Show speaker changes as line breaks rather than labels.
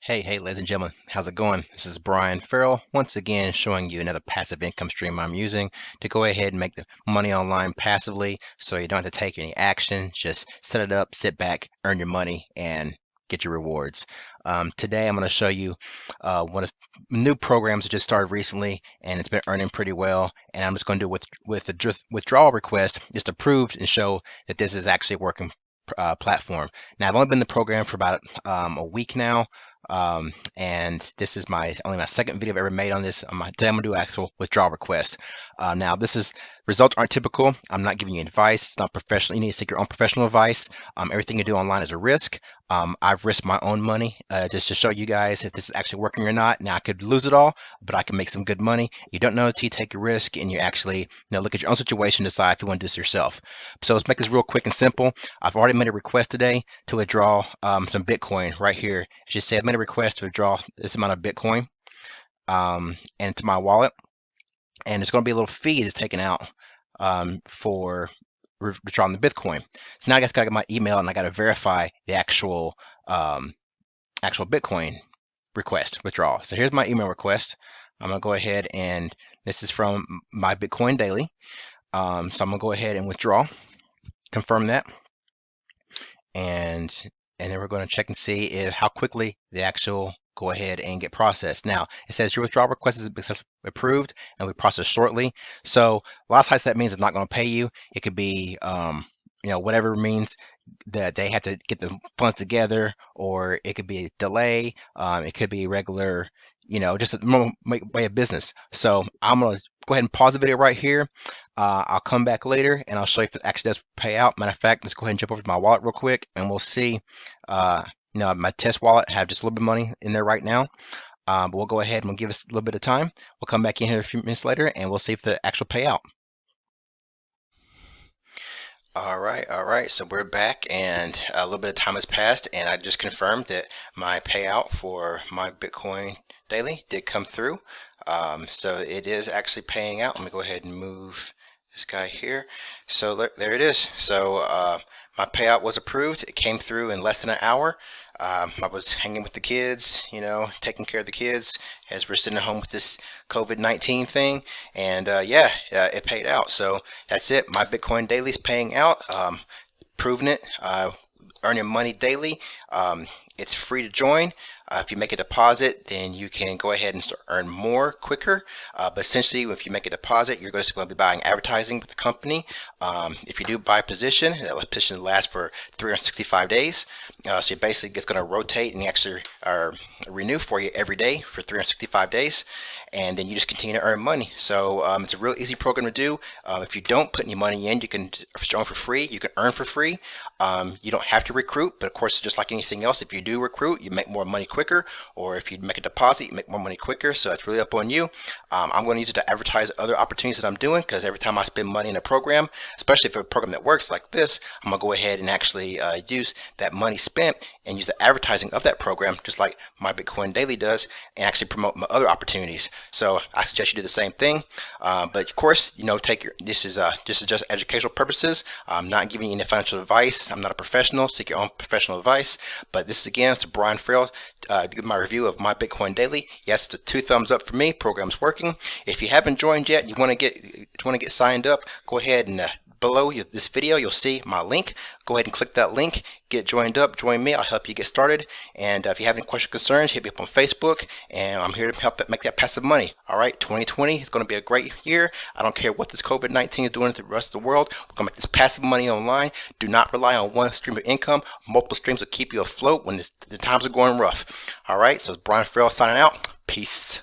Hey, ladies and gentlemen, how's it going? This is Brian Farrell, once again showing you another passive income stream I'm using to go ahead and make the money online passively so you don't have to take any action. Just set it up, sit back, earn your money, and get your rewards. Today I'm going to show you one of new programs that just started recently and it's been earning pretty well, and I'm just going to do it with a withdrawal request just to prove and show that this is actually a working platform. Now I've only been in the program for about a week now, and this is only my second video I've ever made on this. Today I'm gonna do actual withdrawal request. Now results aren't typical. I'm not giving you advice. It's not professional. You need to seek your own professional advice. Everything you do online is a risk. I've risked my own money just to show you guys if this is actually working or not. Now I could lose it all, but I can make some good money. You don't know until you take a risk and you actually look at your own situation, decide if you want to do this yourself. So let's make this real quick and simple. I've already made a request today to withdraw some Bitcoin right here. As you say, I've made a request to withdraw this amount of Bitcoin into my wallet, and there's going to be a little fee that's taken out for withdrawing the Bitcoin. So now I guess I got to get my email and I got to verify the actual Bitcoin request withdrawal. So here's my email request. I'm gonna go ahead, and this is from my Bitcoin daily. So I'm gonna go ahead and withdraw, confirm that, and then we're going to check and see how quickly the actual go ahead and get processed. Now it says your withdrawal request is successfully approved and we process shortly. So a lot of times that means it's not going to pay you. It could be whatever means that they have to get the funds together, or it could be a delay. It could be regular, just a normal way of business. So I'm going to go ahead and pause the video right here. I'll come back later and I'll show you if it actually does pay out. Matter of fact, let's go ahead and jump over to my wallet real quick and we'll see. My test wallet have just a little bit of money in there right now. But we'll go ahead and we'll give us a little bit of time. We'll come back in here a few minutes later and we'll see if the actual payout. All right. So we're back, and a little bit of time has passed, and I just confirmed that my payout for my Bitcoin daily did come through. So it is actually paying out. Let me go ahead and move this guy here. So look, there it is. So my payout was approved. It came through in less than an hour. I was hanging with the kids, taking care of the kids as we're sitting at home with this COVID-19 thing, and it paid out. So that's it. My Bitcoin daily is paying out. Proving it. Earning money daily. It's free to join. If you make a deposit, then you can go ahead and earn more quicker. But essentially, if you make a deposit, you're going to be buying advertising with the company. If you do buy a position, that position lasts for 365 days. So basically, it's going to rotate and actually renew for you every day for 365 days. And then you just continue to earn money. So it's a real easy program to do. If you don't put any money in, you can join for free. You can earn for free. You don't have to recruit, but of course, just like anything else, if you do recruit, you make more money quicker, or if you make a deposit, you make more money quicker. So it's really up on you. I'm going to use it to advertise other opportunities that I'm doing, because every time I spend money in a program, especially for a program that works like this, I'm going to go ahead and actually use that money spent and use the advertising of that program, just like my Bitcoin Daily does, and actually promote my other opportunities. So I suggest you do the same thing. But of course, this is just educational purposes. I'm not giving you any financial advice. I'm not a professional. Seek your own professional advice. But this is, again, it's Brian Farrell. Give my review of my Bitcoin Daily. Yes, it's a 2 thumbs up for me. Program's working. If you haven't joined yet, you want to get signed up, go ahead and below this video you'll see my link. Go ahead and click that link, get joined up, join me. I'll help you get started. And if you have any questions or concerns, hit me up on Facebook, and I'm here to help make that passive money. All right, 2020 is going to be a great year. I don't care what this COVID-19 is doing to the rest of the world. We're going to make this passive money online. Do not rely on one stream of income. Multiple streams will keep you afloat when the times are going rough. All right, so it's Brian Farrell signing out. Peace.